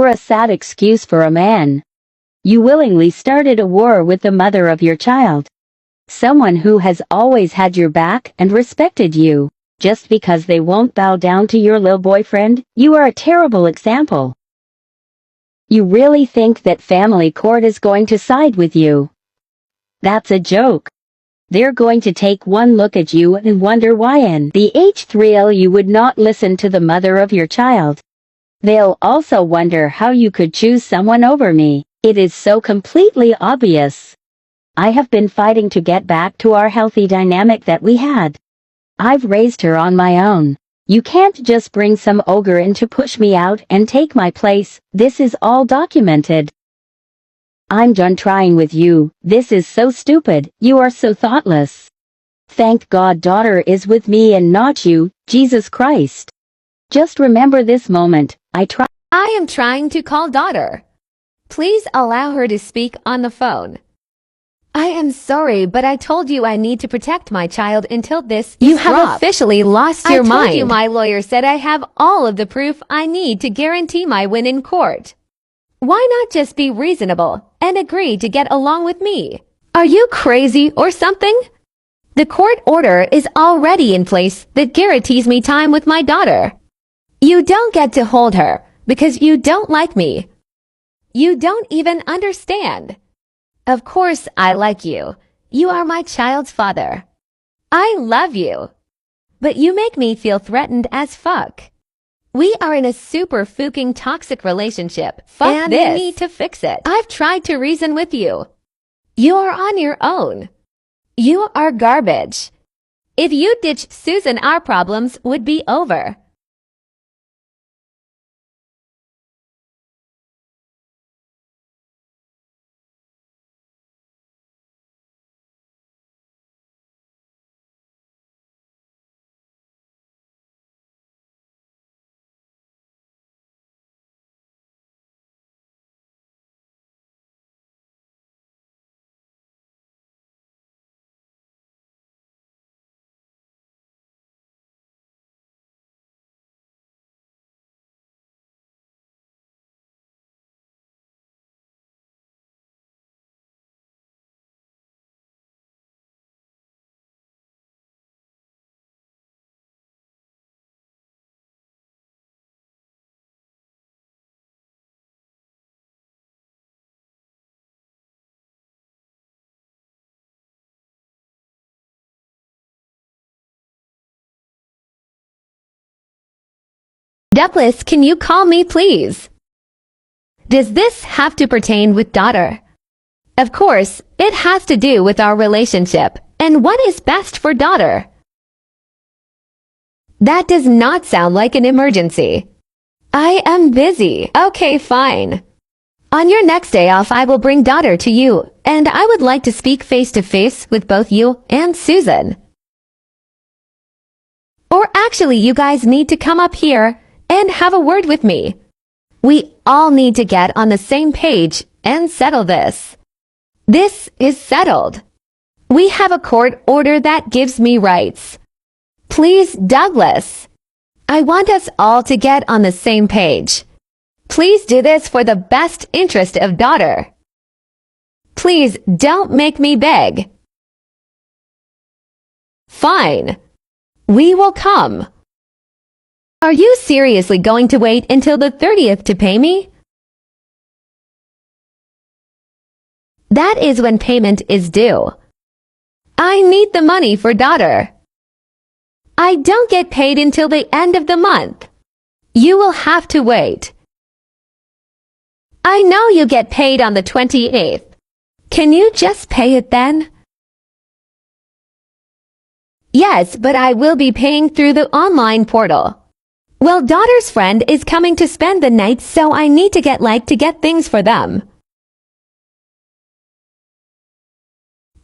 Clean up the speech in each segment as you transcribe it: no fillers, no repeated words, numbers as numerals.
You're a sad excuse for a man. You willingly started a war with the mother of your child. Someone who has always had your back and respected you. Just because they won't bow down to your little boyfriend, you are a terrible example. You really think that family court is going to side with you? That's a joke. They're going to take one look at you and wonder why in the H3L you would not listen to the mother of your child. They'll also wonder how you could choose someone over me. It is so completely obvious. I have been fighting to get back to our healthy dynamic that we had. I've raised her on my own. You can't just bring some ogre in to push me out and take my place. This is all documented. I'm done trying with you. This is so stupid. You are so thoughtless. Thank God daughter is with me and not you, Jesus Christ. Just remember this moment. I am trying to call daughter. Please allow her to speak on the phone. I am sorry, but I told you I need to protect my child until this You is have dropped. officially lost your mind. I told you my lawyer said I have all of the proof I need to guarantee my win in court. Why not just be reasonable and agree to get along with me? Are you crazy or something? The court order is already in place that guarantees me time with my daughter. You don't get to hold her because you don't like me. You don't even understand. Of course I like you. You are my child's father. I love you. But you make me feel threatened as fuck. We are in a super fucking toxic relationship. And I need to fix it. I've tried to reason with you. You are on your own. You are garbage. If you ditch Susan, our problems would be over. Douglas, can you call me, please? Does this have to pertain with daughter? Of course, it has to do with our relationship and what is best for daughter. That does not sound like an emergency. I am busy. Okay, fine. On your next day off, I will bring daughter to you, and I would like to speak face-to-face with both you and Susan. Or actually, you guys need to come up here and have a word with me. We all need to get on the same page and settle this. This is settled. We have a court order that gives me rights. Please, Douglas. I want us all to get on the same page. Please do this for the best interest of daughter. Please don't make me beg. Fine. We will come. Are you seriously going to wait until the 30th to pay me? That is when payment is due. I need the money for daughter. I don't get paid until the end of the month. You will have to wait. I know you get paid on the 28th. Can you just pay it then? Yes, but I will be paying through the online portal. Well, daughter's friend is coming to spend the night, so I need to get things for them.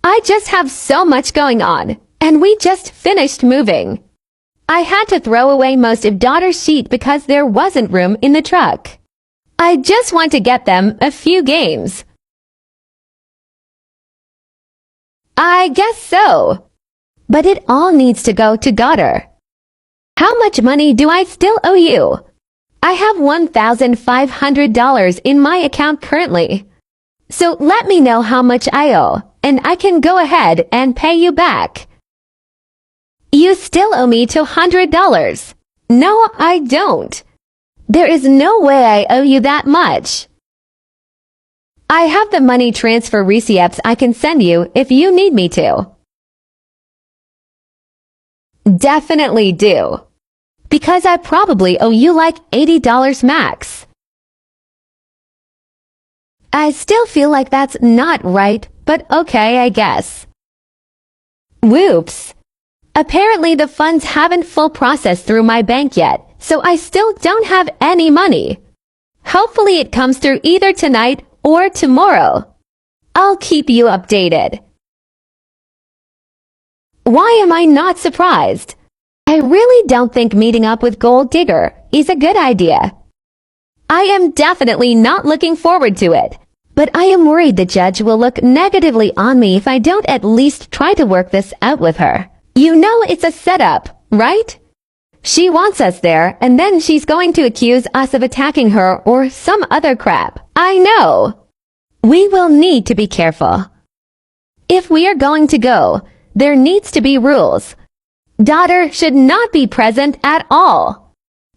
I just have so much going on, and we just finished moving. I had to throw away most of daughter's sheet because there wasn't room in the truck. I just want to get them a few games. I guess so. But it all needs to go to daughter. How much money do I still owe you? I have $1,500 in my account currently. So let me know how much I owe, and I can go ahead and pay you back. You still owe me $200. No, I don't. There is no way I owe you that much. I have the money transfer receipts I can send you if you need me to. Definitely do. Because I probably owe you like $80 max. I still feel like that's not right, but okay, I guess. Whoops. Apparently the funds haven't full processed through my bank yet, so I still don't have any money. Hopefully it comes through either tonight or tomorrow. I'll keep you updated. Why am I not surprised? I really don't think meeting up with Gold Digger is a good idea. I am definitely not looking forward to it, but I am worried the judge will look negatively on me if I don't at least try to work this out with her. You know it's a setup, right? She wants us there, and then she's going to accuse us of attacking her or some other crap. I know. We will need to be careful. If we are going to go, there needs to be rules. Daughter should not be present at all.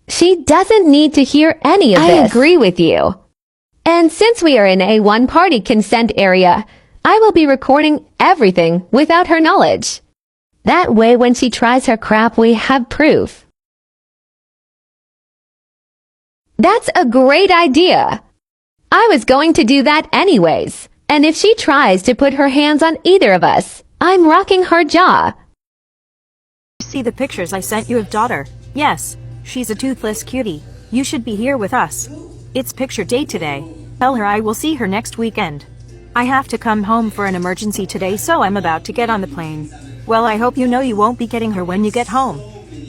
She doesn't need to hear any of this. I agree with you. And since we are in a one-party consent area, I will be recording everything without her knowledge. That way when she tries her crap, we have proof. That's a great idea. I was going to do that anyways. And if she tries to put her hands on either of us, I'm rocking her jaw. See the pictures I sent you of daughter? Yes, she's a toothless cutie. You should be here with us. It's picture day today. Tell her I will see her next weekend. I have to come home for an emergency today, so I'm about to get on the plane. Well, I hope you know you won't be getting her when you get home.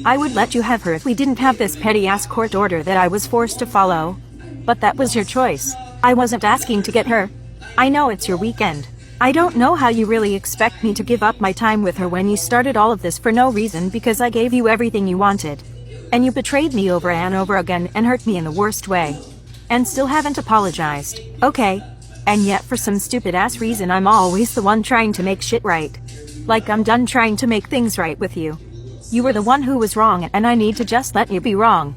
I would let you have her if we didn't have this petty-ass court order that I was forced to follow. But that was your choice. I wasn't asking to get her. I know it's your weekend. I don't know how you really expect me to give up my time with her when you started all of this for no reason, because I gave you everything you wanted. And you betrayed me over and over again and hurt me in the worst way. And still haven't apologized. Okay. And yet for some stupid-ass reason I'm always the one trying to make shit right. Like I'm done trying to make things right with you. You were the one who was wrong, and I need to just let you be wrong.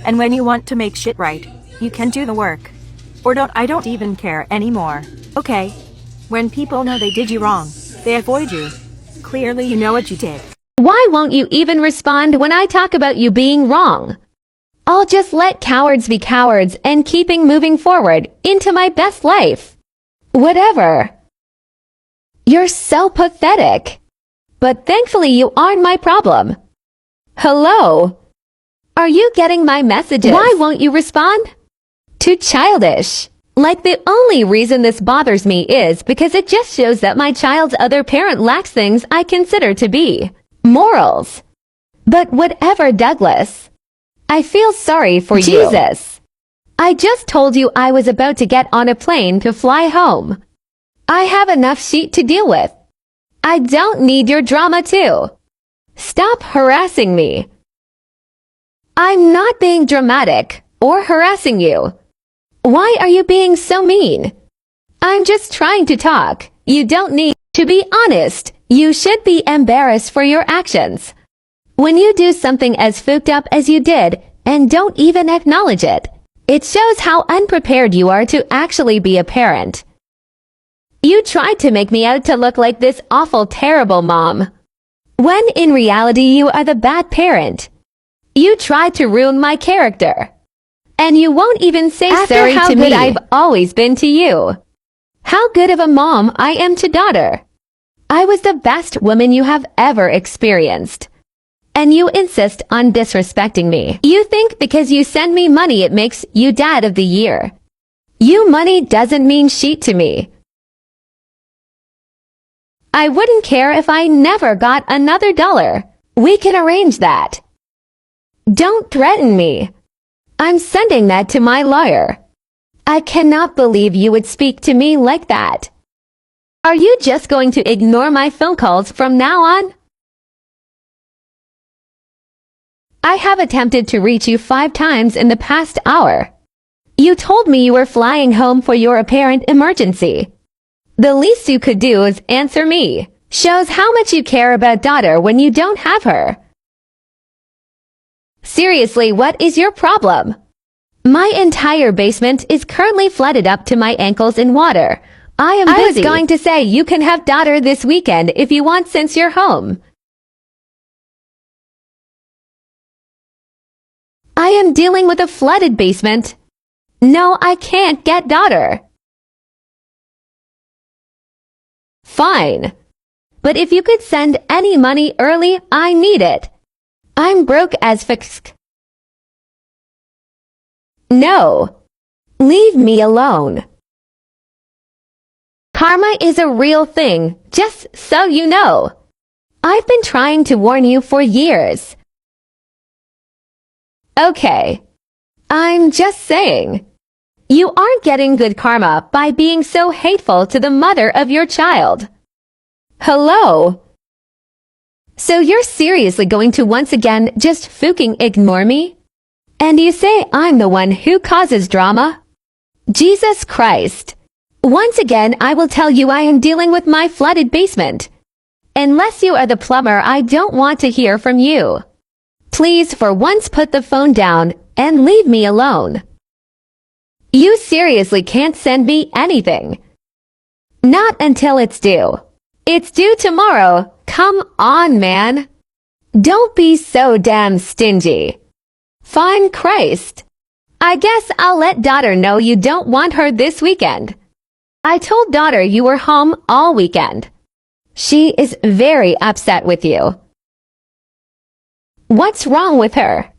And when you want to make shit right, you can do the work. Or don't. I don't even care anymore. Okay. When people know they did you wrong, they avoid you. Clearly you know what you did. Why won't you even respond when I talk about you being wrong? I'll just let cowards be cowards and keeping moving forward into my best life. Whatever. You're so pathetic. But thankfully you aren't my problem. Hello? Are you getting my messages? Why won't you respond? Too childish. Like the only reason this bothers me is because it just shows that my child's other parent lacks things I consider to be morals. But whatever, Douglas. I feel sorry for you. Jesus. I just told you I was about to get on a plane to fly home. I have enough shit to deal with. I don't need your drama too. Stop harassing me. I'm not being dramatic or harassing you. Why are you being so mean? I'm just trying to talk. You don't need to be honest. You should be embarrassed for your actions. When you do something as fucked up as you did and don't even acknowledge it, it shows how unprepared you are to actually be a parent. You tried to make me out to look like this awful, terrible mom, when in reality you are the bad parent. You tried to ruin my character. And you won't even say sorry to me. After how good I've always been to you. How good of a mom I am to daughter. I was the best woman you have ever experienced. And you insist on disrespecting me. You think because you send me money it makes you dad of the year. You money doesn't mean shit to me. I wouldn't care if I never got another dollar. We can arrange that. Don't threaten me. I'm sending that to my lawyer. I cannot believe you would speak to me like that. Are you just going to ignore my phone calls from now on? I have attempted to reach you 5 times in the past hour. You told me you were flying home for your apparent emergency. The least you could do is answer me. Shows how much you care about daughter when you don't have her. Seriously, what is your problem? My entire basement is currently flooded up to my ankles in water. I was going to say you can have daughter this weekend if you want since you're home. I am dealing with a flooded basement. No, I can't get daughter. Fine. But if you could send any money early, I need it. I'm broke as fuck. No. Leave me alone. Karma is a real thing, just so you know. I've been trying to warn you for years. Okay. I'm just saying. You aren't getting good karma by being so hateful to the mother of your child. Hello? So you're seriously going to once again just fucking ignore me? And you say I'm the one who causes drama? Jesus Christ. Once again, I will tell you I am dealing with my flooded basement. Unless you are the plumber, I don't want to hear from you. Please for once put the phone down and leave me alone. You seriously can't send me anything. Not until it's due. It's due tomorrow. Come on, man. Don't be so damn stingy. Fine Christ. I guess I'll let daughter know you don't want her this weekend. I told daughter you were home all weekend. She is very upset with you. What's wrong with her?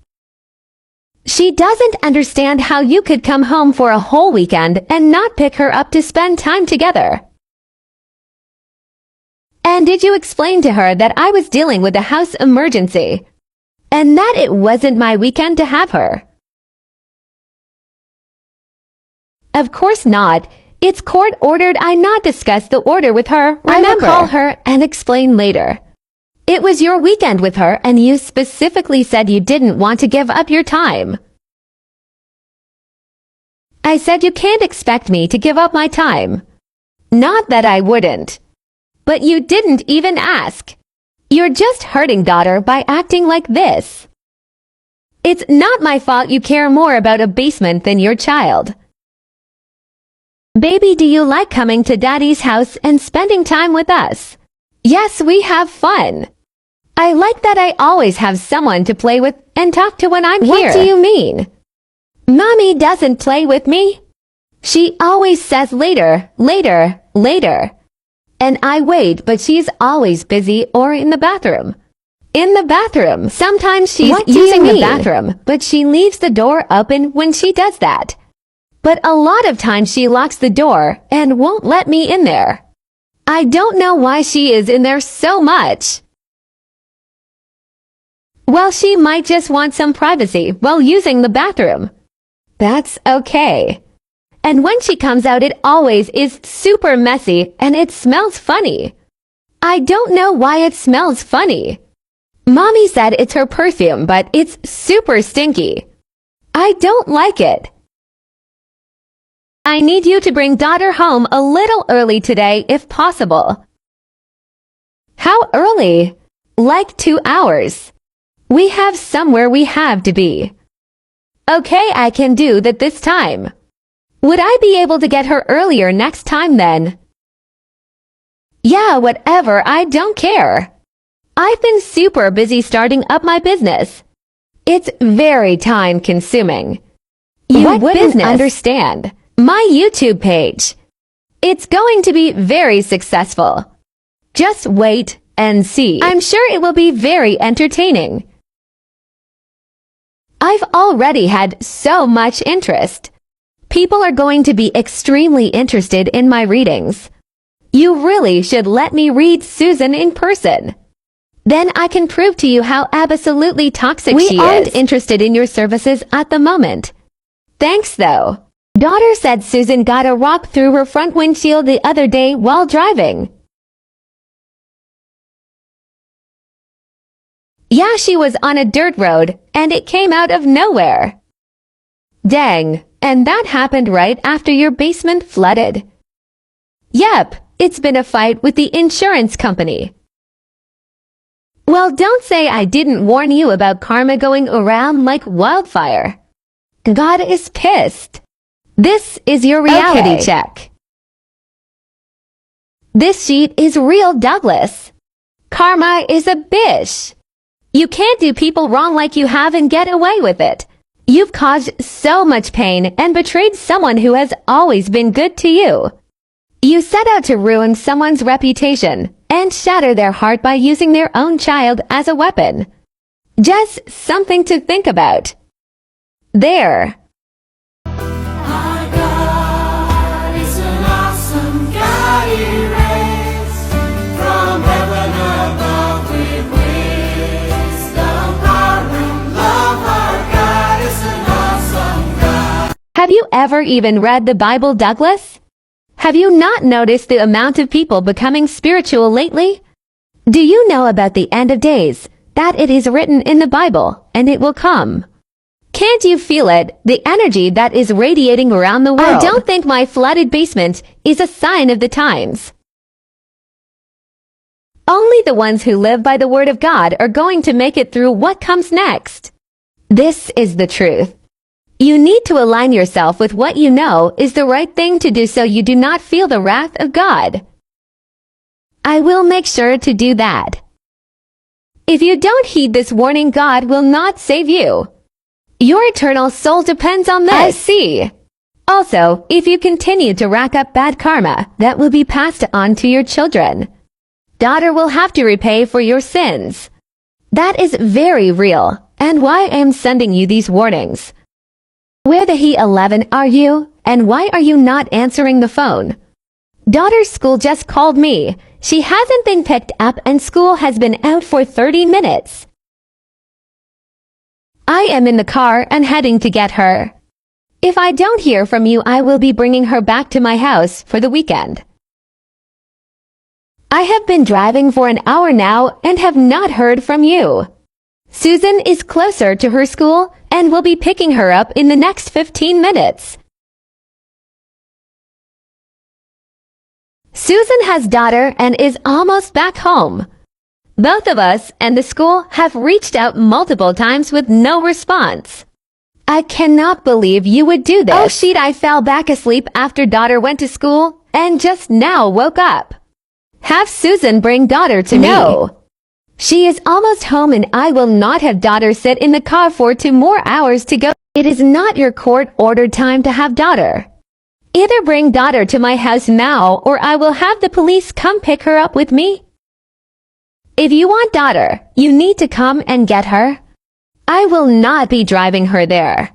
She doesn't understand how you could come home for a whole weekend and not pick her up to spend time together. And did you explain to her that I was dealing with a house emergency? And that it wasn't my weekend to have her? Of course not. It's court ordered I not discuss the order with her. Remember. I will call her and explain later. It was your weekend with her and you specifically said you didn't want to give up your time. I said you can't expect me to give up my time. Not that I wouldn't. But you didn't even ask. You're just hurting daughter by acting like this. It's not my fault you care more about a basement than your child. Baby, do you like coming to daddy's house and spending time with us? Yes, we have fun. I like that I always have someone to play with and talk to when I'm here. What do you mean? Mommy doesn't play with me. She always says later, later, later. And I wait, but she's always busy or in the bathroom. In the bathroom. Sometimes she's using the bathroom, but she leaves the door open when she does that. But a lot of times she locks the door and won't let me in there. I don't know why she is in there so much. Well, she might just want some privacy while using the bathroom. That's okay. And when she comes out, it always is super messy and it smells funny. I don't know why it smells funny. Mommy said it's her perfume, but it's super stinky. I don't like it. I need you to bring daughter home a little early today if possible. How early? Like 2 hours. We have somewhere we have to be. Okay, I can do that this time. Would I be able to get her earlier next time then? Yeah, whatever, I don't care. I've been super busy starting up my business. It's very time-consuming. You wouldn't understand. My YouTube page. It's going to be very successful. Just wait and see. I'm sure it will be very entertaining. I've already had so much interest. People are going to be extremely interested in my readings. You really should let me read Susan in person. Then I can prove to you how absolutely toxic she is. We aren't interested in your services at the moment. Thanks though. Daughter said Susan got a rock through her front windshield the other day while driving. Yeah, she was on a dirt road, and it came out of nowhere. Dang, and that happened right after your basement flooded. Yep, it's been a fight with the insurance company. Well, don't say I didn't warn you about karma going around like wildfire. God is pissed. This is your reality check. This sheet is real, Douglas. Karma is a bitch. You can't do people wrong like you have and get away with it. You've caused so much pain and betrayed someone who has always been good to you. You set out to ruin someone's reputation and shatter their heart by using their own child as a weapon. Just something to think about. There. Our God is an awesome God, He reigns from heaven above with wisdom, power, and love. Our God is an awesome God. Have you ever even read the Bible, Douglas? Have you not noticed the amount of people becoming spiritual lately? Do you know about the end of days, that it is written in the Bible, and it will come? Can't you feel it, the energy that is radiating around the world? I don't think my flooded basement is a sign of the times. Only the ones who live by the word of God are going to make it through what comes next. This is the truth. You need to align yourself with what you know is the right thing to do so you do not feel the wrath of God. I will make sure to do that. If you don't heed this warning, God will not save you. Your eternal soul depends on this. I see. Also, if you continue to rack up bad karma, that will be passed on to your children. Daughter will have to repay for your sins. That is very real, and why I am sending you these warnings. Where the he 11 are you, and why are you not answering the phone? Daughter's school just called me. She hasn't been picked up and school has been out for 30 minutes. I am in the car and heading to get her. If I don't hear from you, I will be bringing her back to my house for the weekend. I have been driving for an hour now and have not heard from you. Susan is closer to her school and will be picking her up in the next 15 minutes. Susan has daughter and is almost back home. Both of us and the school have reached out multiple times with no response. I cannot believe you would do this. Oh shit, I fell back asleep after daughter went to school and just now woke up. Have Susan bring daughter to me. No. She is almost home and I will not have daughter sit in the car for 2 more hours to go. It is not your court-ordered time to have daughter. Either bring daughter to my house now or I will have the police come pick her up with me. If you want daughter, you need to come and get her. I will not be driving her there.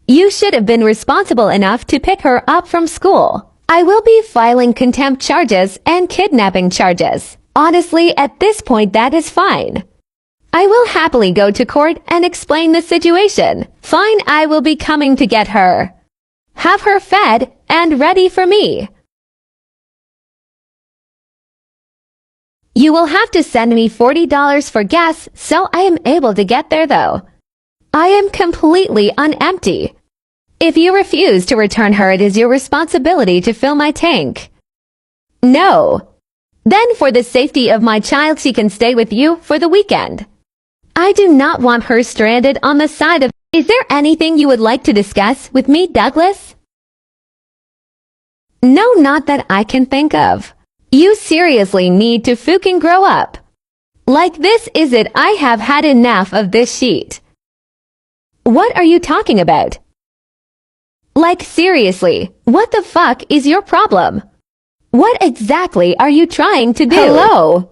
You should have been responsible enough to pick her up from school. I will be filing contempt charges and kidnapping charges. Honestly, at this point, that is fine. I will happily go to court and explain the situation. Fine, I will be coming to get her. Have her fed and ready for me. You will have to send me $40 for gas so I am able to get there though. I am completely unempty. If you refuse to return her, it is your responsibility to fill my tank. No. Then for the safety of my child, she can stay with you for the weekend. I do not want her stranded on the side of... Is there anything you would like to discuss with me, Douglas? No, not that I can think of. You seriously need to fucking grow up. Like this is it, I have had enough of this sheet. What are you talking about? Like seriously, what the fuck is your problem? What exactly are you trying to do? Hello?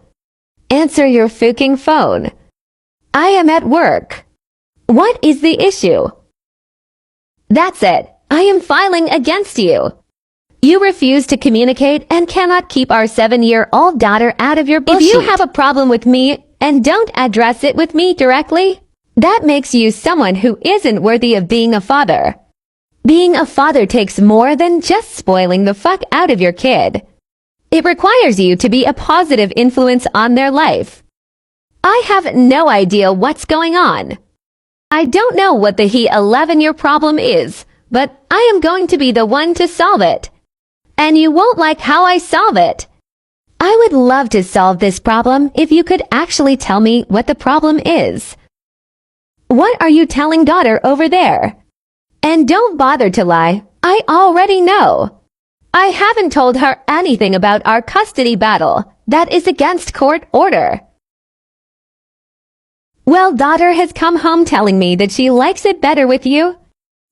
Answer your fucking phone. I am at work. What is the issue? That's it. I am filing against you. You refuse to communicate and cannot keep our 7-year-old daughter out of your bullshit. If you have a problem with me and don't address it with me directly, that makes you someone who isn't worthy of being a father. Being a father takes more than just spoiling the fuck out of your kid. It requires you to be a positive influence on their life. I have no idea what's going on. I don't know what the he-11 problem is, but I am going to be the one to solve it. And you won't like how I solve it. I would love to solve this problem if you could actually tell me what the problem is. What are you telling daughter over there? And don't bother to lie, I already know. I haven't told her anything about our custody battle. That is against court order. Well, daughter has come home telling me that she likes it better with you.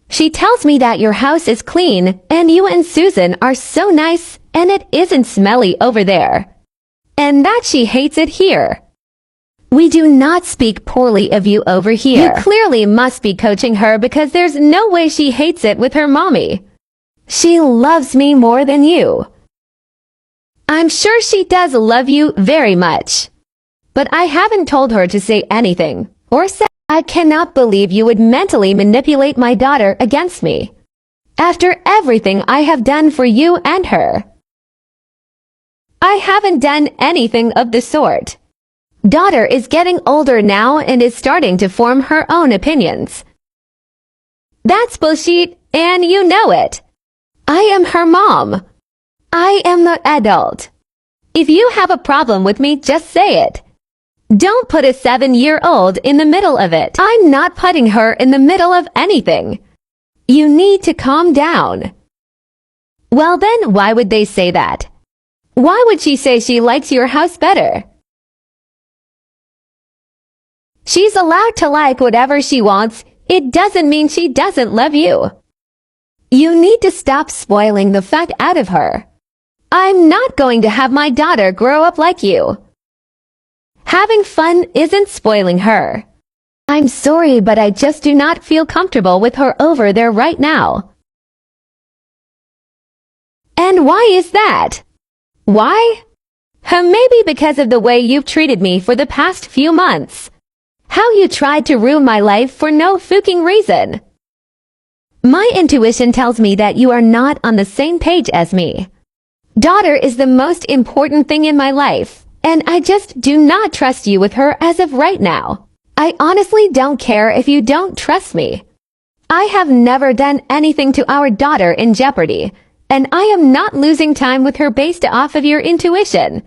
She tells me that your house is clean and you and Susan are so nice and it isn't smelly over there. And that she hates it here. We do not speak poorly of you over here. You clearly must be coaching her because there's no way she hates it with her mommy. She loves me more than you. I'm sure she does love you very much. But I haven't told her to say anything or say, I cannot believe you would mentally manipulate my daughter against me. After everything I have done for you and her. I haven't done anything of the sort. Daughter is getting older now and is starting to form her own opinions. That's bullshit, and you know it. I am her mom. I am the adult. If you have a problem with me, just say it. Don't put a 7-year-old in the middle of it. I'm not putting her in the middle of anything. You need to calm down. Well then, why would they say that? Why would she say she likes your house better? She's allowed to like whatever she wants. It doesn't mean she doesn't love you. You need to stop spoiling the fact out of her. I'm not going to have my daughter grow up like you. Having fun isn't spoiling her. I'm sorry, but I just do not feel comfortable with her over there right now. And why is that? Why? Maybe because of the way you've treated me for the past few months. How you tried to ruin my life for no fucking reason. My intuition tells me that you are not on the same page as me. Daughter is the most important thing in my life, and I just do not trust you with her as of right now. I honestly don't care if you don't trust me. I have never done anything to our daughter in jeopardy, and I am not losing time with her based off of your intuition.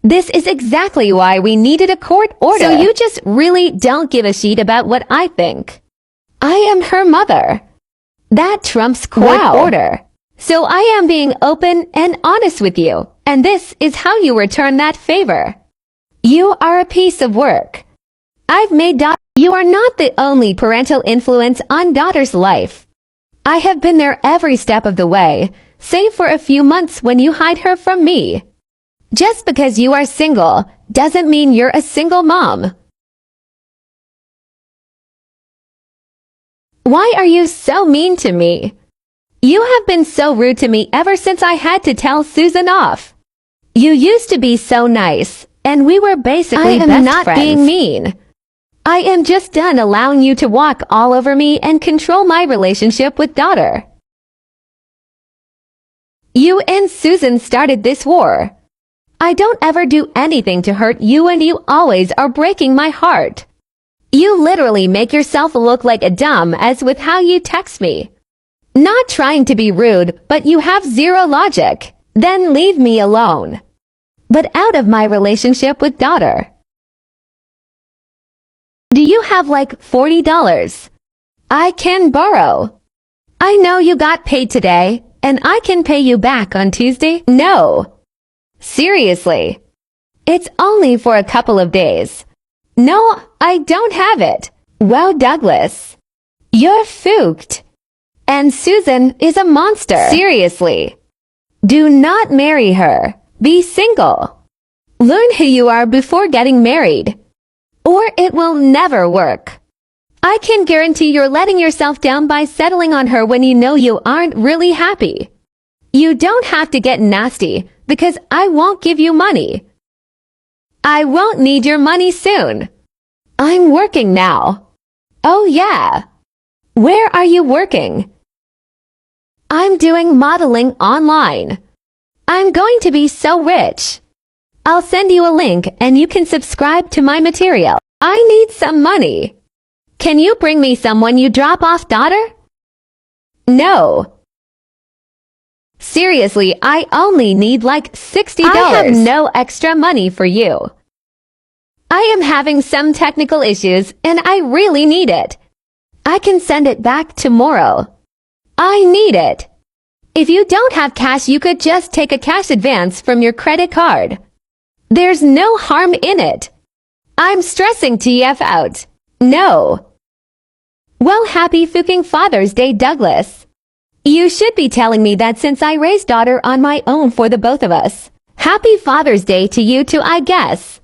This is exactly why we needed a court order. So you just really don't give a shit about what I think. I am her mother. That trumps court order. So I am being open and honest with you, and this is how you return that favor. You are a piece of work. I've made You are not the only parental influence on daughter's life. I have been there every step of the way, save for a few months when you hide her from me. Just because you are single doesn't mean you're a single mom. Why are you so mean to me? You have been so rude to me ever since I had to tell Susan off. You used to be so nice, and we were basically best friends. I am not being mean. I am just done allowing you to walk all over me and control my relationship with daughter. You and Susan started this war. I don't ever do anything to hurt you, and you always are breaking my heart. You literally make yourself look like a dumbass with how you text me. Not trying to be rude, but you have zero logic. Then leave me alone. But out of my relationship with daughter. Do you have like $40? I can borrow. I know you got paid today, and I can pay you back on Tuesday. No. Seriously. It's only for a couple of days. No, I don't have it. Wow, Douglas. You're fooked. And Susan is a monster. Seriously. Do not marry her. Be single. Learn who you are before getting married. Or it will never work. I can guarantee you're letting yourself down by settling on her when you know you aren't really happy. You don't have to get nasty, because I won't give you money. I won't need your money soon. I'm working now. Oh yeah. Where are you working? I'm doing modeling online. I'm going to be so rich. I'll send you a link and you can subscribe to my material. I need some money. Can you bring me some when you drop off daughter? No. Seriously, I only need like $60. I have no extra money for you. I am having some technical issues and I really need it. I can send it back tomorrow. I need it. If you don't have cash, you could just take a cash advance from your credit card. There's no harm in it. I'm stressing TF out. No. Well, happy fucking Father's Day, Douglas. You should be telling me that since I raised daughter on my own for the both of us. Happy Father's Day to you too, I guess.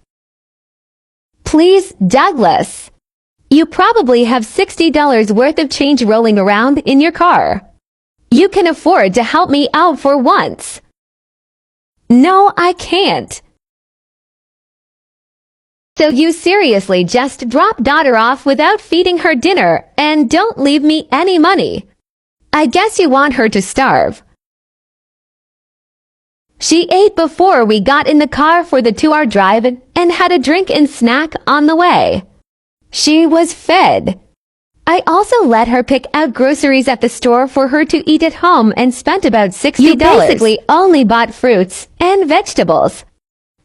Please, Douglas. You probably have $60 worth of change rolling around in your car. You can afford to help me out for once. No, I can't. So you seriously just drop daughter off without feeding her dinner and don't leave me any money. I guess you want her to starve. She ate before we got in the car for the 2-hour drive and had a drink and snack on the way. She was fed. I also let her pick out groceries at the store for her to eat at home and spent about $60. You basically only bought fruits and vegetables.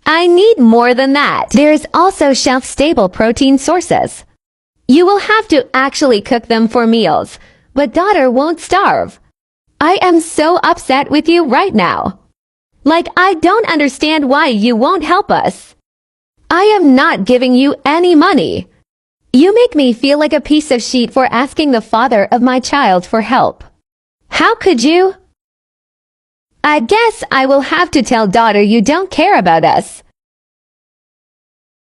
I need more than that. There's also shelf-stable protein sources. You will have to actually cook them for meals, but daughter won't starve. I am so upset with you right now. Like, I don't understand why you won't help us. I am not giving you any money. You make me feel like a piece of shit for asking the father of my child for help. How could you? I guess I will have to tell daughter you don't care about us.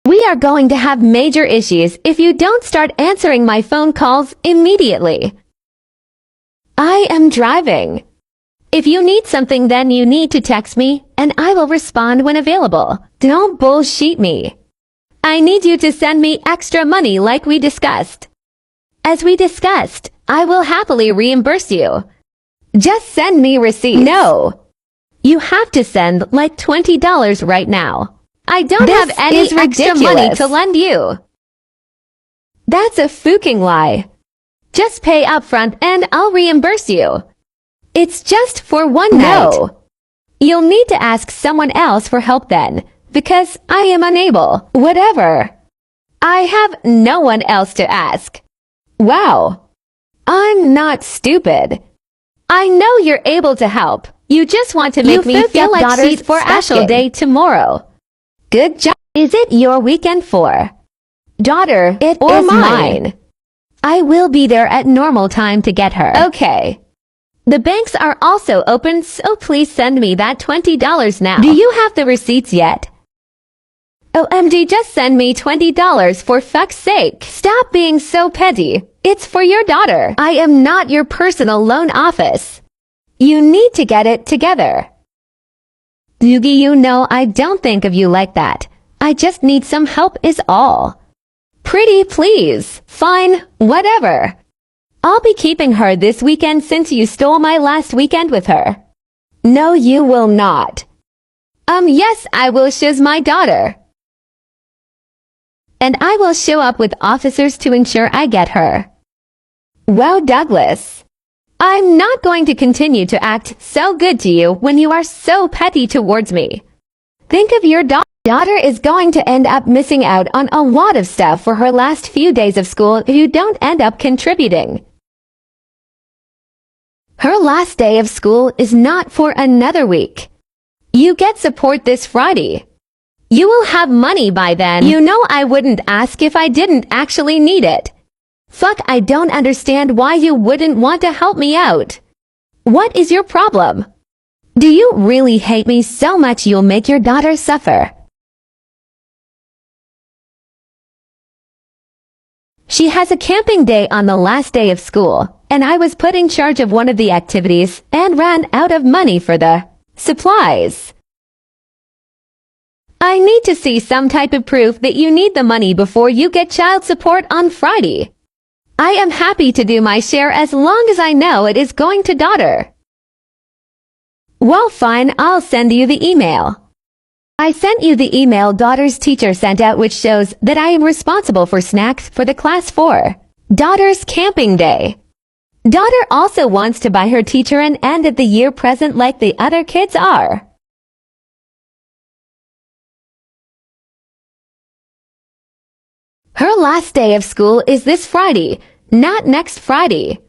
We are going to have major issues if you don't start answering my phone calls immediately. I am driving. If you need something, then you need to text me and I will respond when available. Don't bullshit me. I need you to send me extra money like we discussed. As we discussed, I will happily reimburse you. Just send me receipts. No. You have to send like $20 right now. I don't have any extra money to lend you. That's a fucking lie. Just pay up front and I'll reimburse you. It's just for one night. No. You'll need to ask someone else for help then, because I am unable. Whatever. I have no one else to ask. Wow. I'm not stupid. I know you're able to help. You just want to make me feel like she's for Ashel Day tomorrow. Good job. Is it your weekend for? Daughter, it or is mine. I will be there at normal time to get her. Okay. The banks are also open, so please send me that $20 now. Do you have the receipts yet? OMG, just send me $20 for fuck's sake. Stop being so petty. It's for your daughter. I am not your personal loan office. You need to get it together. Doogie, you know I don't think of you like that. I just need some help is all. Pretty please. Fine, whatever. I'll be keeping her this weekend since you stole my last weekend with her. No, you will not. Yes, I will shiz my daughter. And I will show up with officers to ensure I get her. Wow, Douglas. I'm not going to continue to act so good to you when you are so petty towards me. Think of your daughter is going to end up missing out on a lot of stuff for her last few days of school if you don't end up contributing. Her last day of school is not for another week. You get support this Friday. You will have money by then. You know I wouldn't ask if I didn't actually need it. Fuck, I don't understand why you wouldn't want to help me out. What is your problem? Do you really hate me so much you'll make your daughter suffer? She has a camping day on the last day of school, and I was put in charge of one of the activities and ran out of money for the supplies. I need to see some type of proof that you need the money before you get child support on Friday. I am happy to do my share as long as I know it is going to daughter. Well, fine, I'll send you the email. I sent you the email daughter's teacher sent out which shows that I am responsible for snacks for the class 4. Daughter's camping day. Daughter also wants to buy her teacher an end of the year present like the other kids are. Her last day of school is this Friday, not next Friday.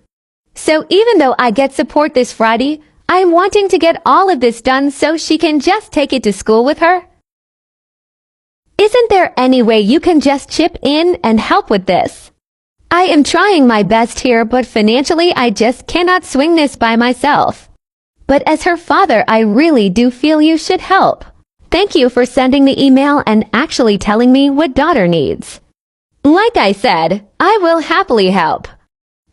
So even though I get support this Friday, I'm wanting to get all of this done so she can just take it to school with her. Isn't there any way you can just chip in and help with this? I am trying my best here, but financially I just cannot swing this by myself. But as her father, I really do feel you should help. Thank you for sending the email and actually telling me what daughter needs. Like I said, I will happily help.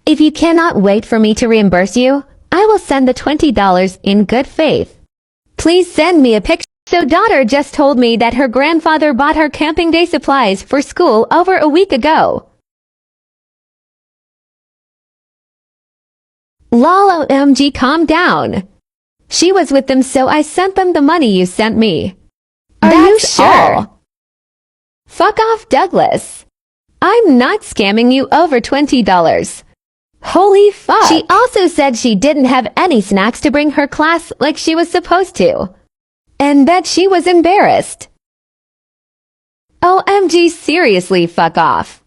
If you cannot wait for me to reimburse you, I will send the $20 in good faith. Please send me a picture. So daughter just told me that her grandfather bought her camping day supplies for school over a week ago. Lol, OMG, calm down. She was with them, so I sent them the money you sent me. Are you sure? All. Fuck off, Douglas. I'm not scamming you over $20. Holy fuck. She also said she didn't have any snacks to bring her class like she was supposed to. And that she was embarrassed. OMG, seriously, fuck off.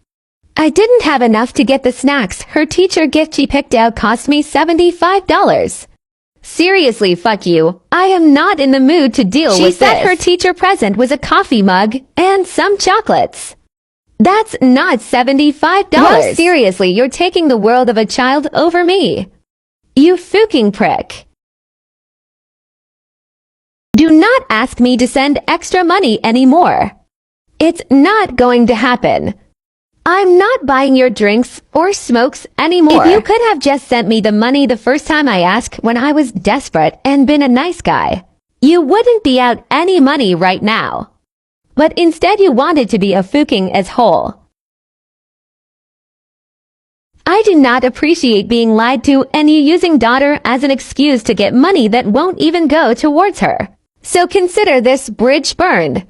I didn't have enough to get the snacks. Her teacher gift she picked out cost me $75. Seriously, fuck you. I am not in the mood to deal with this. She said her teacher present was a coffee mug and some chocolates. That's not $75. Well, seriously, you're taking the world of a child over me. You fucking prick. Do not ask me to send extra money anymore. It's not going to happen. I'm not buying your drinks or smokes anymore. If you could have just sent me the money the first time I asked when I was desperate and been a nice guy, you wouldn't be out any money right now. But instead you wanted to be a fucking asshole. I do not appreciate being lied to and you using daughter as an excuse to get money that won't even go towards her. So consider this bridge burned.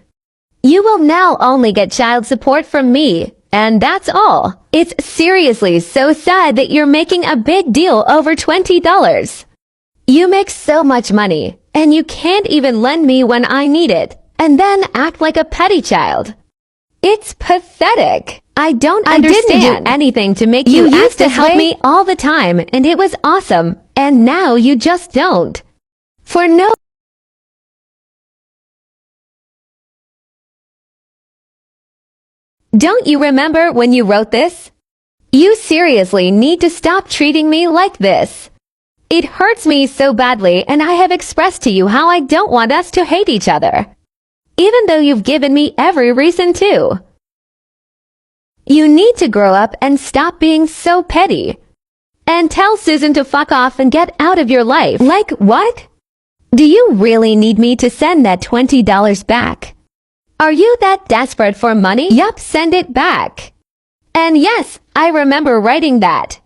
You will now only get child support from me, and that's all. It's seriously so sad that you're making a big deal over $20. You make so much money, and you can't even lend me when I need it, and then act like a petty child. It's pathetic. I don't understand. I didn't do anything to make you used to help me all the time, and it was awesome, and now you just don't. For no Don't you remember when you wrote this? You seriously need to stop treating me like this. It hurts me so badly, and I have expressed to you how I don't want us to hate each other. Even though you've given me every reason to. You need to grow up and stop being so petty. And tell Susan to fuck off and get out of your life. Like what? Do you really need me to send that $20 back? Are you that desperate for money? Yup, send it back. And yes, I remember writing that.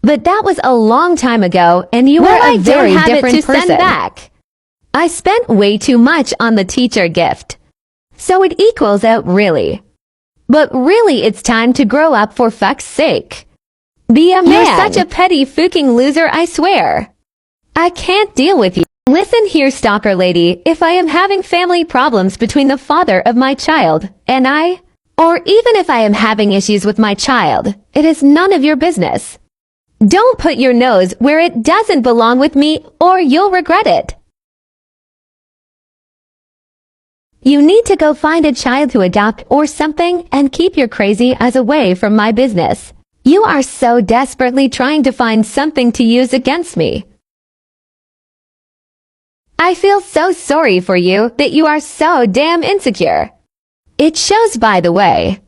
But that was a long time ago, and you are a very different person. Send back. I spent way too much on the teacher gift. So it equals out really. But really it's time to grow up for fuck's sake. Be a man. You're such a petty fucking loser, I swear. I can't deal with you. Listen here, stalker lady, if I am having family problems between the father of my child and I, or even if I am having issues with my child, it is none of your business. Don't put your nose where it doesn't belong with me or you'll regret it. You need to go find a child to adopt or something and keep your crazy ass away from my business. You are so desperately trying to find something to use against me. I feel so sorry for you that you are so damn insecure. It shows, by the way.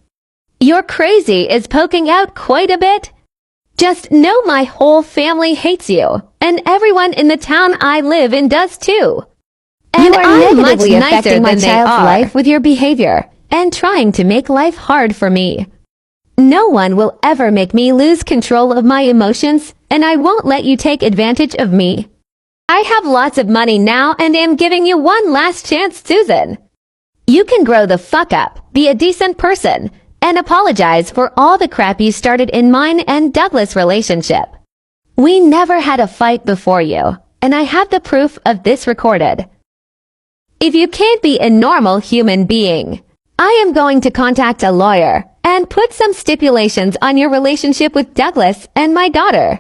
Your crazy is poking out quite a bit. Just know my whole family hates you, and everyone in the town I live in does too. And you are negatively affecting my child's life with your behavior and trying to make life hard for me. No one will ever make me lose control of my emotions, and I won't let you take advantage of me. I have lots of money now and am giving you one last chance, Susan. You can grow the fuck up, be a decent person, and apologize for all the crap you started in mine and Douglas' relationship. We never had a fight before you, and I have the proof of this recorded. If you can't be a normal human being, I am going to contact a lawyer and put some stipulations on your relationship with Douglas and my daughter.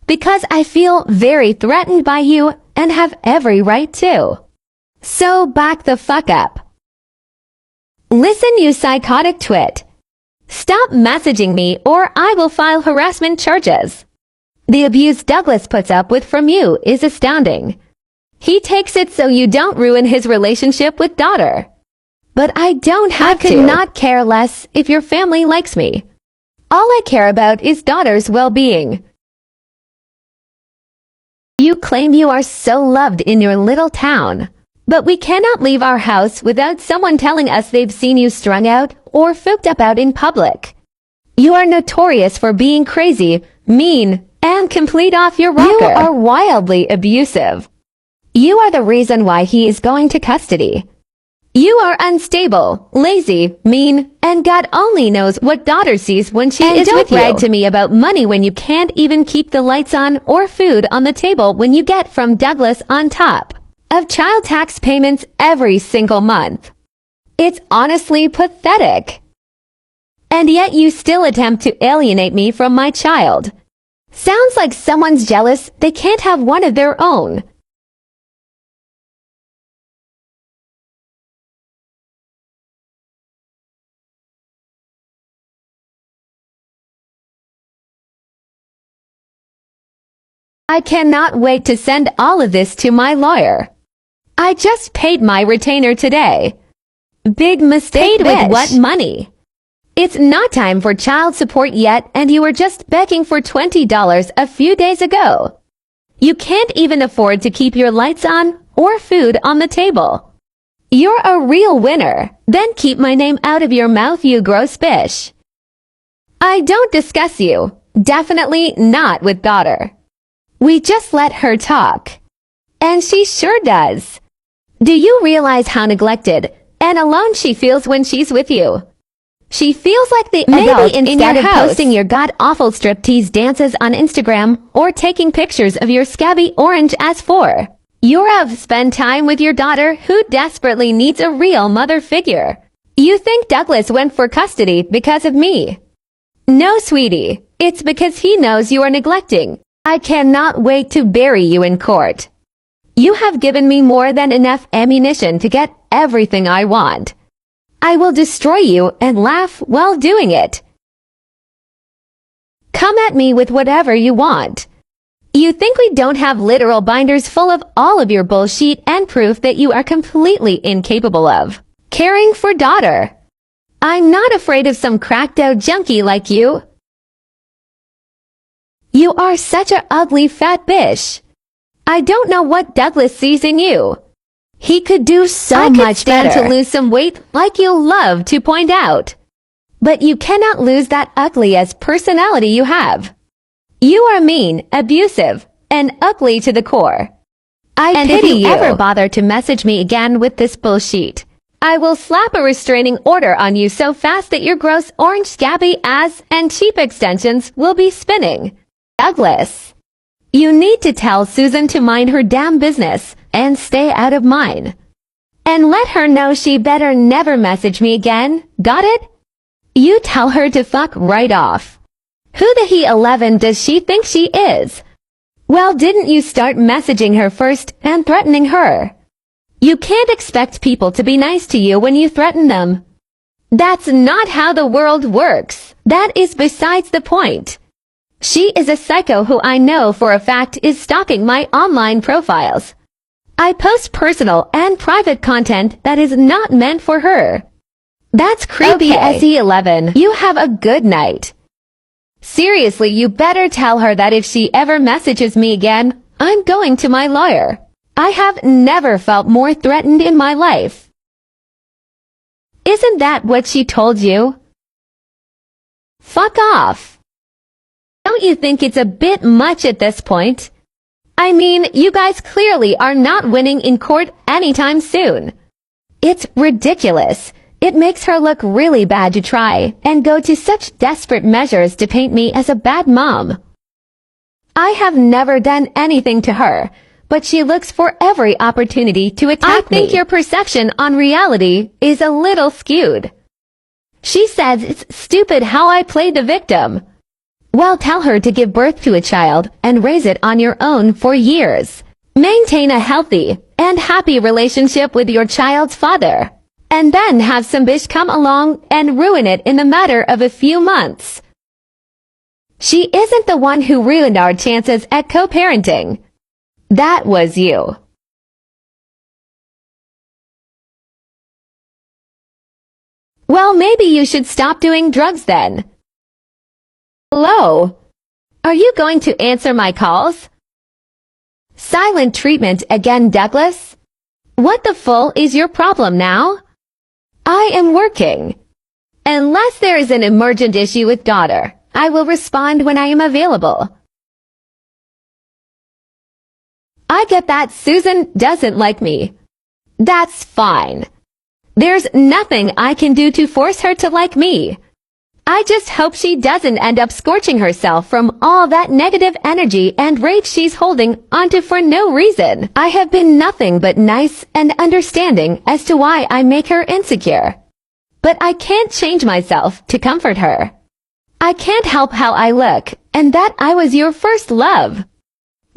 Because I feel very threatened by you and have every right to. So back the fuck up. Listen, you psychotic twit. Stop messaging me or I will file harassment charges. The abuse Douglas puts up with from you is astounding. He takes it so you don't ruin his relationship with daughter. But I don't have to. I could not care less if your family likes me. All I care about is daughter's well-being. You claim you are so loved in your little town. But we cannot leave our house without someone telling us they've seen you strung out or fooked up out in public. You are notorious for being crazy, mean, and complete off your rocker. You are wildly abusive. You are the reason why he is going to custody. You are unstable, lazy, mean, and God only knows what daughter sees when she is with you. And don't brag to me about money when you can't even keep the lights on or food on the table when you get from Douglas on top of child tax payments every single month. It's honestly pathetic. And yet you still attempt to alienate me from my child. Sounds like someone's jealous they can't have one of their own. I cannot wait to send all of this to my lawyer. I just paid my retainer today. Big mistake. Paid with what money? It's not time for child support yet and you were just begging for $20 a few days ago. You can't even afford to keep your lights on or food on the table. You're a real winner. Then keep my name out of your mouth, you gross bitch. I don't discuss you. Definitely not with daughter. We just let her talk. And she sure does. Do you realize how neglected and alone she feels when she's with you? She feels like the adult instead of posting your god-awful striptease dances on Instagram or taking pictures of your scabby orange as for. You have spent time with your daughter who desperately needs a real mother figure. You think Douglas went for custody because of me? No, sweetie. It's because he knows you are neglecting. I cannot wait to bury you in court. You have given me more than enough ammunition to get everything I want. I will destroy you and laugh while doing it. Come at me with whatever you want. You think we don't have literal binders full of all of your bullshit and proof that you are completely incapable of caring for daughter? I'm not afraid of some cracked out junkie like you. You are such a ugly fat bitch. I don't know what Douglas sees in you. He could do so much better to lose some weight like you love to point out. But you cannot lose that ugly-ass personality you have. You are mean, abusive, and ugly to the core. I pity you. If you ever bother to message me again with this bullshit, I will slap a restraining order on you so fast that your gross orange scabby ass and cheap extensions will be spinning. Douglas, you need to tell Susan to mind her damn business and stay out of mine. And let her know she better never message me again, got it? You tell her to fuck right off. Who the he-11 does she think she is? Well, didn't you start messaging her first and threatening her? You can't expect people to be nice to you when you threaten them. That's not how the world works. That is besides the point. She is a psycho who I know for a fact is stalking my online profiles. I post personal and private content that is not meant for her. That's creepy, okay. SE11. You have a good night. Seriously, you better tell her that if she ever messages me again, I'm going to my lawyer. I have never felt more threatened in my life. Isn't that what she told you? Fuck off. Don't you think it's a bit much at this point? I mean, you guys clearly are not winning in court anytime soon. It's ridiculous. It makes her look really bad to try and go to such desperate measures to paint me as a bad mom. I have never done anything to her, but she looks for every opportunity to attack me. I think your perception on reality is a little skewed. She says it's stupid how I played the victim. Well, tell her to give birth to a child and raise it on your own for years. Maintain a healthy and happy relationship with your child's father. And then have some bitch come along and ruin it in the matter of a few months. She isn't the one who ruined our chances at co-parenting. That was you. Well, maybe you should stop doing drugs then. Hello? Are you going to answer my calls? Silent treatment again, Douglas? What the full is your problem now? I am working. Unless there is an emergent issue with daughter, I will respond when I am available. I get that Susan doesn't like me. That's fine. There's nothing I can do to force her to like me. I just hope she doesn't end up scorching herself from all that negative energy and rage she's holding onto for no reason. I have been nothing but nice and understanding as to why I make her insecure. But I can't change myself to comfort her. I can't help how I look, and that I was your first love.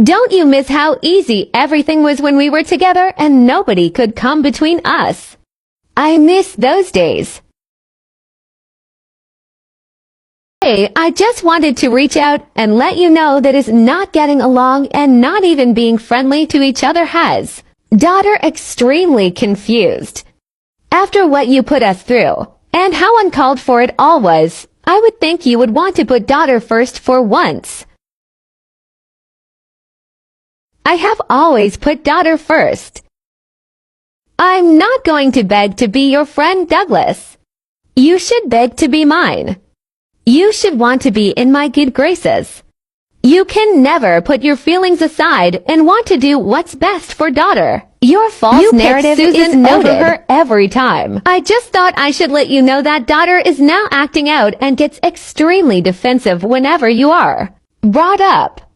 Don't you miss how easy everything was when we were together and nobody could come between us? I miss those days. Hey, I just wanted to reach out and let you know that is not getting along and not even being friendly to each other has. Daughter extremely confused. After what you put us through, and how uncalled for it all was, I would think you would want to put daughter first for once. I have always put daughter first. I'm not going to beg to be your friend, Douglas. You should beg to be mine. You should want to be in my good graces. You can never put your feelings aside and want to do what's best for daughter. Your false narrative is noted over her every time. I just thought I should let you know that daughter is now acting out and gets extremely defensive whenever you are brought up.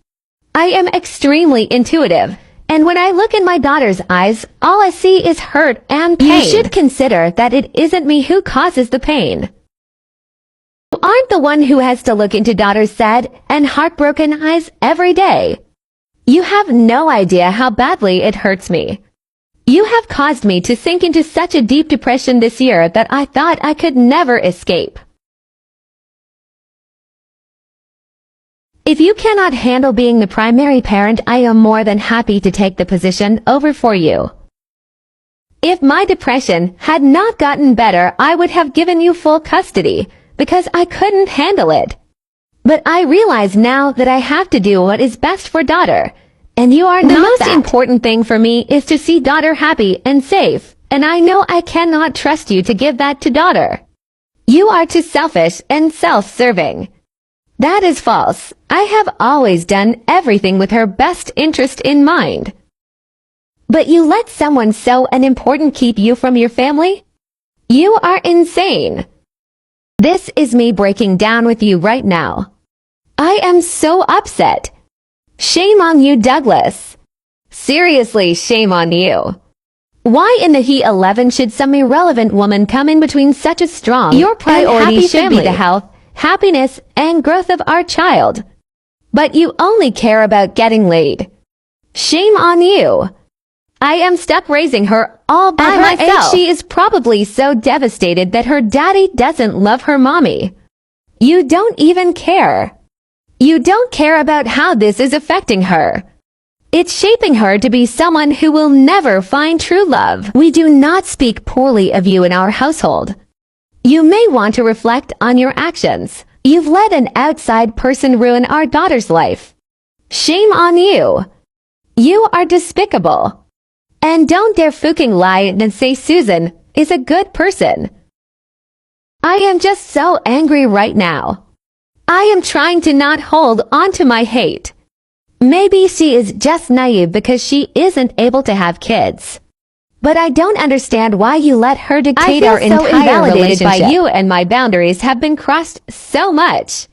I am extremely intuitive, and when I look in my daughter's eyes, all I see is hurt and pain. You should consider that it isn't me who causes the pain. You aren't the one who has to look into daughter's sad and heartbroken eyes every day. You have no idea how badly it hurts me. You have caused me to sink into such a deep depression this year that I thought I could never escape. If you cannot handle being the primary parent, I am more than happy to take the position over for you. If my depression had not gotten better, I would have given you full custody, because I couldn't handle it. But I realize now that I have to do what is best for daughter, and you are not that. The most important thing for me is to see daughter happy and safe, and I know I cannot trust you to give that to daughter. You are too selfish and self-serving. That is false. I have always done everything with her best interest in mind. But you let someone so unimportant keep you from your family? You are insane. This is me breaking down with you right now. I am so upset. Shame on you, Douglas. Seriously, shame on you. Why in the He-11 should some irrelevant woman come in between such a strong Your priority should be the health, happiness, and growth of our child. But you only care about getting laid. Shame on you. I am stuck raising her all by myself. At her age, she is probably so devastated that her daddy doesn't love her mommy. You don't even care. You don't care about how this is affecting her. It's shaping her to be someone who will never find true love. We do not speak poorly of you in our household. You may want to reflect on your actions. You've let an outside person ruin our daughter's life. Shame on you. You are despicable. And don't dare fucking lie and say Susan is a good person. I am just so angry right now. I am trying to not hold on to my hate. Maybe she is just naive because she isn't able to have kids. But I don't understand why you let her dictate feel our so entire invalidated relationship. by you, and my boundaries have been crossed so much.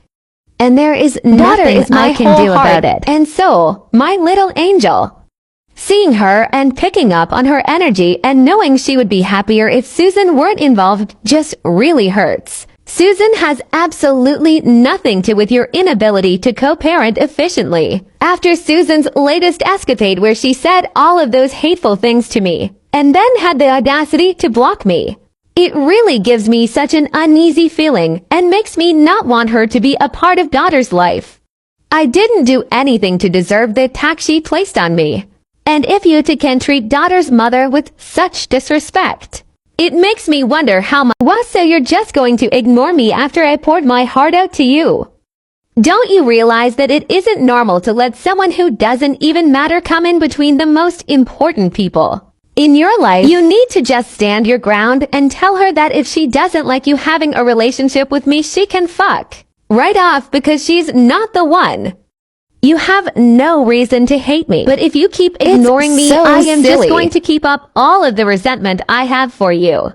And there is Daughter nothing is my I can whole do heart about it. and soul, my little angel. Seeing her and picking up on her energy and knowing she would be happier if Susan weren't involved just really hurts. Susan has absolutely nothing to do with your inability to co-parent efficiently. After Susan's latest escapade where she said all of those hateful things to me, and then had the audacity to block me, it really gives me such an uneasy feeling and makes me not want her to be a part of daughter's life. I didn't do anything to deserve the attack she placed on me. And if you two can treat daughter's mother with such disrespect, it makes me wonder how much. So you're just going to ignore me after I poured my heart out to you? Don't you realize that it isn't normal to let someone who doesn't even matter come in between the most important people in your life? You need to just stand your ground and tell her that if she doesn't like you having a relationship with me, she can fuck right off because she's not the one. You have no reason to hate me. But if you keep ignoring me, so I am just silly. going to keep up all of the resentment I have for you.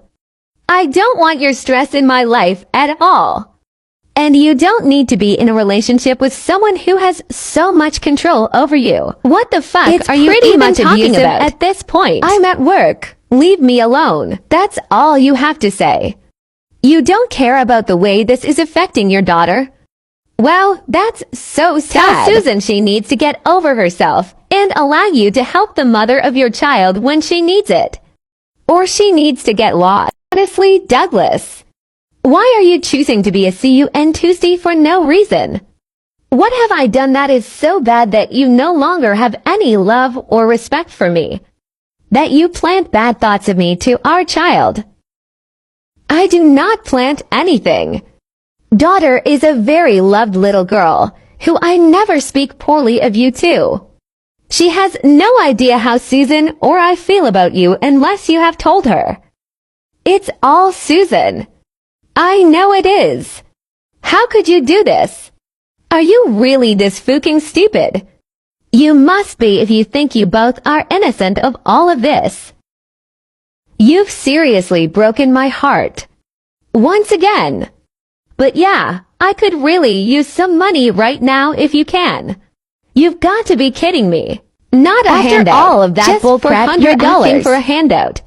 I don't want your stress in my life at all. And you don't need to be in a relationship with someone who has so much control over you. What the fuck It's are you pretty even much talking abusive about at this point? I'm at work. Leave me alone. That's all you have to say. You don't care about the way this is affecting your daughter. Well, that's so sad. Tell Susan she needs to get over herself and allow you to help the mother of your child when she needs it. Or she needs to get lost. Honestly, Douglas, why are you choosing to be a CUN Tuesday for no reason? What have I done that is so bad that you no longer have any love or respect for me? That you plant bad thoughts of me to our child? I do not plant anything. Daughter is a very loved little girl, who I never speak poorly of you to. She has no idea how Susan or I feel about you unless you have told her. It's all Susan. I know it is. How could you do this? Are you really this fucking stupid? You must be if you think you both are innocent of all of this. You've seriously broken my heart. Once again. But yeah, I could really use some money right now if you can. You've got to be kidding me. Not a After handout. all of that Just bull for crap, you're $100 asking for a handout.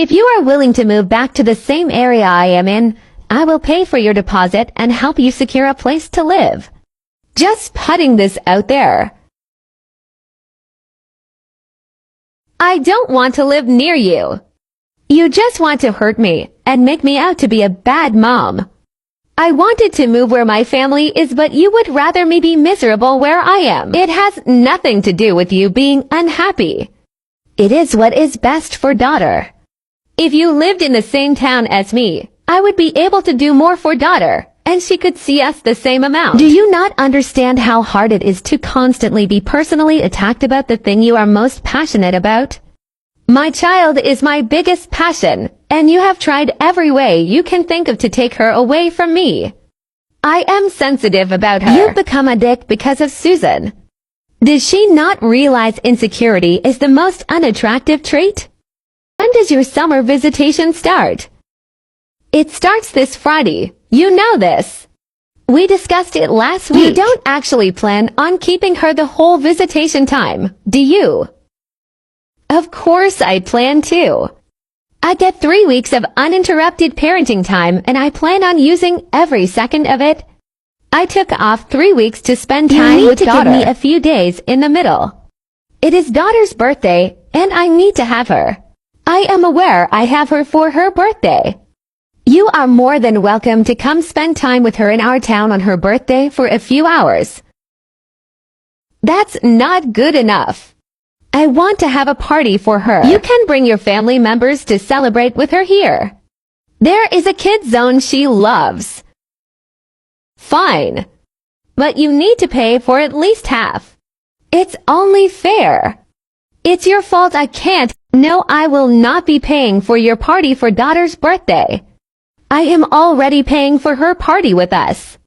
If you are willing to move back to the same area I am in, I will pay for your deposit and help you secure a place to live. Just putting this out there. I don't want to live near you. You just want to hurt me and make me out to be a bad mom. I wanted to move where my family is, but you would rather me be miserable where I am. It has nothing to do with you being unhappy. It is what is best for daughter. If you lived in the same town as me, I would be able to do more for daughter, and she could see us the same amount. Do you not understand how hard it is to constantly be personally attacked about the thing you are most passionate about? My child is my biggest passion, and you have tried every way you can think of to take her away from me. I am sensitive about her. You've become a dick because of Susan. Does she not realize insecurity is the most unattractive trait? When does your summer visitation start? It starts this Friday. You know this. We discussed it last week. You don't actually plan on keeping her the whole visitation time, do you? Of course I plan to. I get 3 weeks of uninterrupted parenting time and I plan on using every second of it. I took off 3 weeks to spend time with daughter. Give me a few days in the middle. It is daughter's birthday and I need to have her. I am aware I have her for her birthday. You are more than welcome to come spend time with her in our town on her birthday for a few hours. That's not good enough. I want to have a party for her. You can bring your family members to celebrate with her here. There is a kids zone she loves. Fine. But you need to pay for at least half. It's only fair. It's your fault I can't. No, I will not be paying for your party for daughter's birthday. I am already paying for her party with us.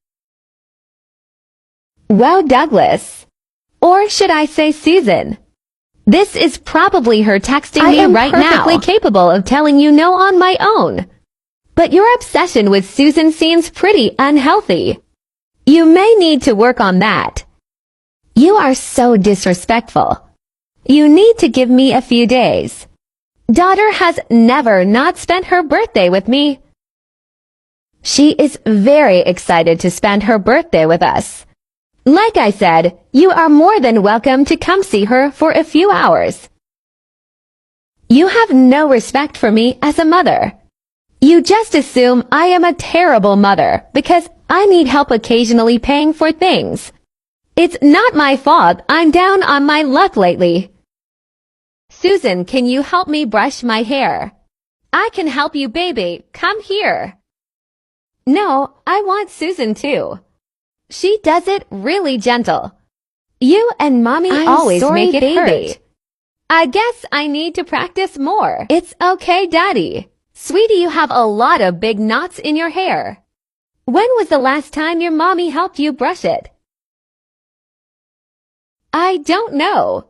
Wow, Douglas. Or should I say Susan? This is probably her texting me right now. I am perfectly capable of telling you no on my own. But your obsession with Susan seems pretty unhealthy. You may need to work on that. You are so disrespectful. You need to give me a few days. Daughter has never not spent her birthday with me. She is very excited to spend her birthday with us. Like I said, you are more than welcome to come see her for a few hours. You have no respect for me as a mother. You just assume I am a terrible mother because I need help occasionally paying for things. It's not my fault I'm down on my luck lately. Susan, can you help me brush my hair? I can help you, baby. Come here. No, I want Susan too. She does it really gentle. You and Mommy always make it hurt. I guess I need to practice more. It's okay, Daddy. Sweetie, you have a lot of big knots in your hair. When was the last time your mommy helped you brush it? I don't know.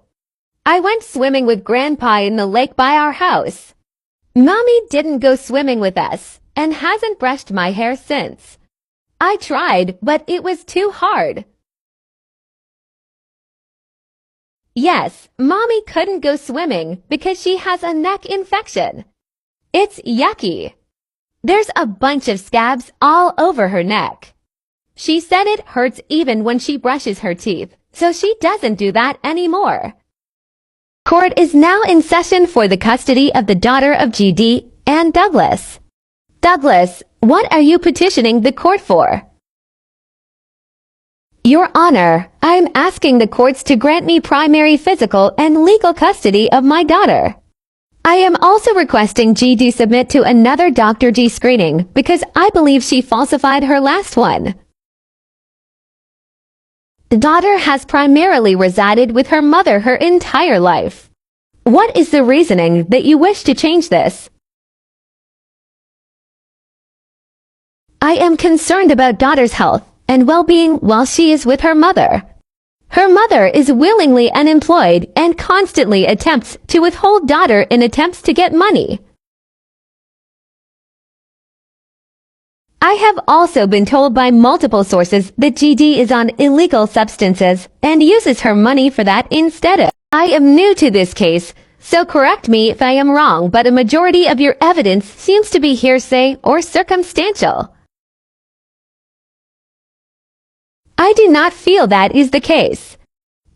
I went swimming with Grandpa in the lake by our house. Mommy didn't go swimming with us and hasn't brushed my hair since. I tried, but it was too hard. Yes, Mommy couldn't go swimming because she has a neck infection. It's yucky. There's a bunch of scabs all over her neck. She said it hurts even when she brushes her teeth, so she doesn't do that anymore. Court is now in session for the custody of the daughter of GD and Douglas. Douglas, what are you petitioning the court for? Your Honor, I am asking the courts to grant me primary physical and legal custody of my daughter. I am also requesting GD submit to another Dr. G screening because I believe she falsified her last one. The daughter has primarily resided with her mother her entire life. What is the reasoning that you wish to change this? I am concerned about daughter's health and well-being while she is with her mother. Her mother is willingly unemployed and constantly attempts to withhold daughter in attempts to get money. I have also been told by multiple sources that GD is on illegal substances and uses her money for that instead of. I am new to this case, so correct me if I am wrong, but a majority of your evidence seems to be hearsay or circumstantial. I do not feel that is the case.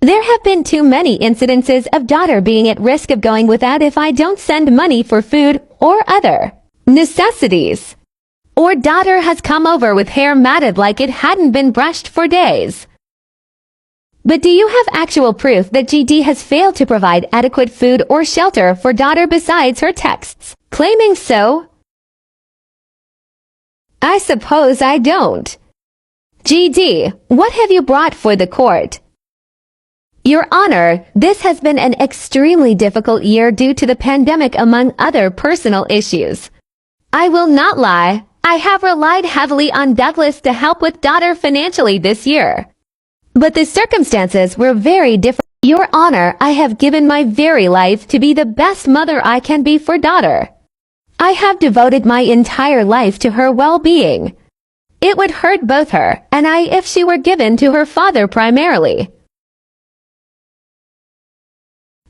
There have been too many incidences of daughter being at risk of going without if I don't send money for food or other necessities. Or daughter has come over with hair matted like it hadn't been brushed for days. But do you have actual proof that GD has failed to provide adequate food or shelter for daughter besides her texts, claiming so? I suppose I don't. GD, what have you brought for the court? Your Honor, this has been an extremely difficult year due to the pandemic among other personal issues. I will not lie. I have relied heavily on Douglas to help with daughter financially this year. But the circumstances were very different. Your Honor, I have given my very life to be the best mother I can be for daughter. I have devoted my entire life to her well-being. It would hurt both her and I if she were given to her father primarily.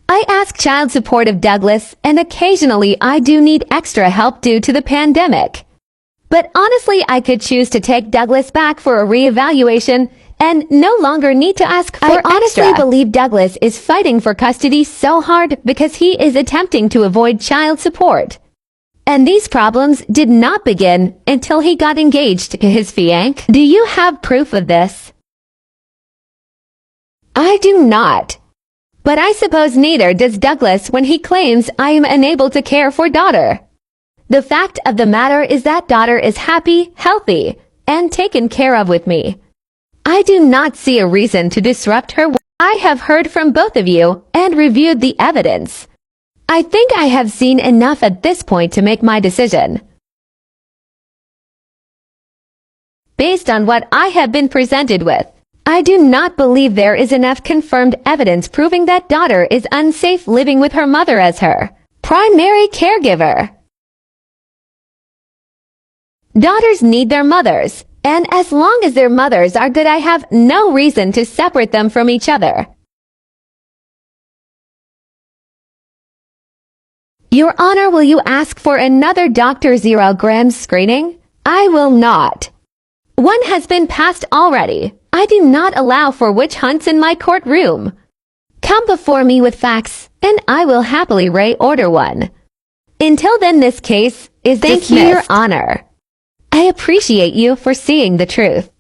I ask child support of Douglas, and occasionally I do need extra help due to the pandemic. But honestly, I could choose to take Douglas back for a reevaluation and no longer need to ask for extra. I honestly believe Douglas is fighting for custody so hard because he is attempting to avoid child support. And these problems did not begin until he got engaged to his fiancée. Do you have proof of this? I do not. But I suppose neither does Douglas when he claims I am unable to care for daughter. The fact of the matter is that daughter is happy, healthy, and taken care of with me. I do not see a reason to disrupt her. I have heard from both of you and reviewed the evidence. I think I have seen enough at this point to make my decision. Based on what I have been presented with, I do not believe there is enough confirmed evidence proving that daughter is unsafe living with her mother as her primary caregiver. Daughters need their mothers, and as long as their mothers are good, I have no reason to separate them from each other. Your Honor, will you ask for another Dr. 0 grams screening? I will not. One has been passed already. I do not allow for witch hunts in my courtroom. Come before me with facts, and I will happily reorder one. Until then, this case is dismissed. Thank you, Your Honor. I appreciate you for seeing the truth.